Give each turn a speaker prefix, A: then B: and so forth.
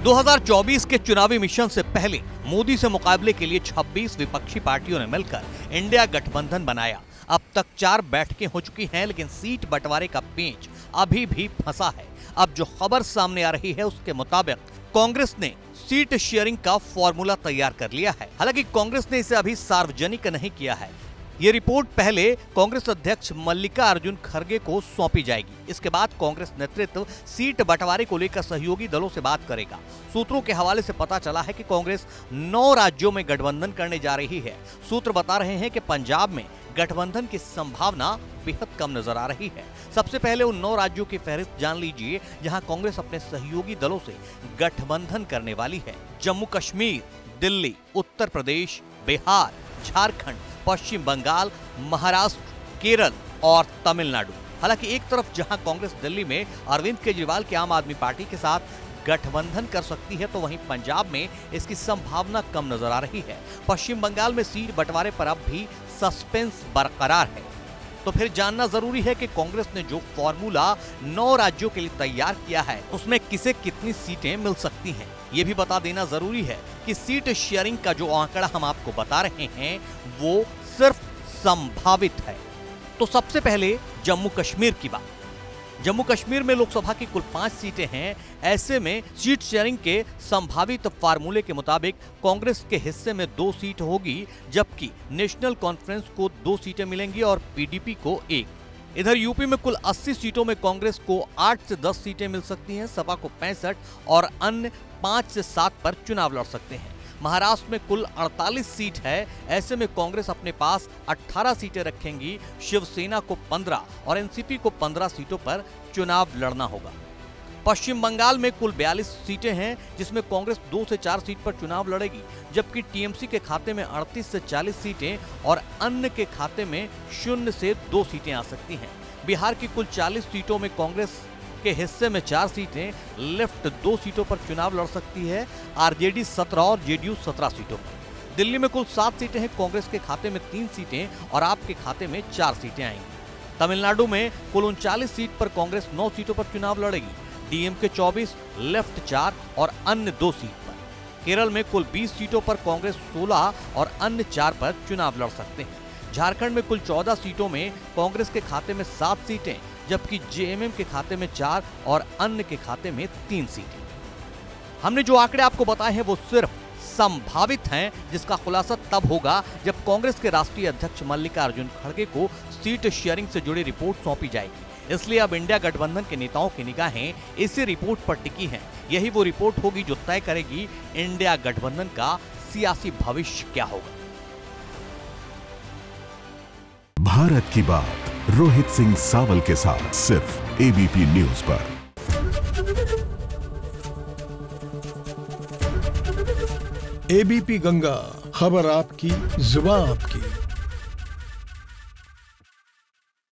A: 2024 के चुनावी मिशन से पहले मोदी से मुकाबले के लिए 26 विपक्षी पार्टियों ने मिलकर इंडिया गठबंधन बनाया। अब तक 4 बैठकें हो चुकी हैं, लेकिन सीट बंटवारे का पेंच अभी भी फंसा है। अब जो खबर सामने आ रही है उसके मुताबिक कांग्रेस ने सीट शेयरिंग का फॉर्मूला तैयार कर लिया है। हालांकि कांग्रेस ने इसे अभी सार्वजनिक नहीं किया है। ये रिपोर्ट पहले कांग्रेस अध्यक्ष मल्लिकार्जुन खड़गे को सौंपी जाएगी। इसके बाद कांग्रेस नेतृत्व सीट बंटवारे को लेकर सहयोगी दलों से बात करेगा। सूत्रों के हवाले से पता चला है कि कांग्रेस 9 राज्यों में गठबंधन करने जा रही है। सूत्र बता रहे हैं कि पंजाब में गठबंधन की संभावना बेहद कम नजर आ रही है। सबसे पहले उन 9 राज्यों की फहरिस्त जान लीजिए जहां कांग्रेस अपने सहयोगी दलों से गठबंधन करने वाली है। जम्मू कश्मीर, दिल्ली, उत्तर प्रदेश, बिहार, झारखंड, पश्चिम बंगाल, महाराष्ट्र, केरल और तमिलनाडु। हालांकि एक तरफ जहां कांग्रेस दिल्ली में अरविंद केजरीवाल की आम आदमी पार्टी के साथ गठबंधन कर सकती है, तो वहीं पंजाब में इसकी संभावना कम नजर आ रही है। पश्चिम बंगाल में सीट बंटवारे पर अब भी सस्पेंस बरकरार है। तो फिर जानना जरूरी है कि कांग्रेस ने जो फॉर्मूला 9 राज्यों के लिए तैयार किया है उसमें किसे कितनी सीटें मिल सकती हैं। ये भी बता देना जरूरी है कि सीट शेयरिंग का जो आंकड़ा हम आपको बता रहे हैं वो सिर्फ संभावित है। तो सबसे पहले जम्मू कश्मीर की बात। जम्मू कश्मीर में लोकसभा की कुल 5 सीटें हैं। ऐसे में सीट शेयरिंग के संभावित फार्मूले के मुताबिक कांग्रेस के हिस्से में 2 सीट होगी, जबकि नेशनल कॉन्फ्रेंस को 2 सीटें मिलेंगी और पीडीपी को 1। इधर यूपी में कुल 80 सीटों में कांग्रेस को 8 से 10 सीटें मिल सकती हैं, सपा को 65 और अन्य 5 से 7 पर चुनाव लड़ सकते हैं। महाराष्ट्र में कुल 48 सीट है। ऐसे में कांग्रेस अपने पास 18 सीटें रखेंगी, शिवसेना को 15 और एनसीपी को 15 सीटों पर चुनाव लड़ना होगा। पश्चिम बंगाल में कुल 42 सीटें हैं, जिसमें कांग्रेस 2 से 4 सीट पर चुनाव लड़ेगी, जबकि टीएमसी के खाते में 38 से 40 सीटें और अन्य के खाते में 0 से 2 सीटें आ सकती हैं। बिहार की कुल 40 सीटों में कांग्रेस के हिस्से में 4 सीटें, लेफ्ट 2 सीटों पर चुनाव लड़ सकती है, आरजेडी 17 और जेडीयू 17 सीटों पर। दिल्ली में कुल 7 सीटें हैं, कांग्रेस के खाते में 3 सीटें और आप के खाते में 4 सीटें आएंगी। तमिलनाडु में कुल 39 सीट पर कांग्रेस 9 सीटों पर चुनाव लड़ेगी, डीएमके 24, लेफ्ट 4 और अन्य 2 सीट पर। केरल में कुल 20 सीटों पर कांग्रेस 16 और अन्य 4 पर चुनाव लड़ सकते हैं। झारखंड में कुल 14 सीटों में कांग्रेस के खाते में 7 सीटें, जबकि जेएमएम के खाते में 4 और अन्य के खाते में 3 सीटें। हमने जो आंकड़े आपको बताए हैं वो सिर्फ संभावित हैं, जिसका खुलासा तब होगा जब कांग्रेस के राष्ट्रीय अध्यक्ष मल्लिकार्जुन खड़गे को सीट शेयरिंग से जुड़ी रिपोर्ट सौंपी जाएगी। इसलिए अब इंडिया गठबंधन के नेताओं की निगाहें इसी रिपोर्ट पर टिकी हैं। यही वो रिपोर्ट होगी जो तय करेगी इंडिया गठबंधन का सियासी भविष्य क्या होगा।
B: भारत की बात रोहित सिंह सावल के साथ सिर्फ एबीपी न्यूज पर।
C: एबीपी गंगा, खबर आपकी, जुबान आपकी।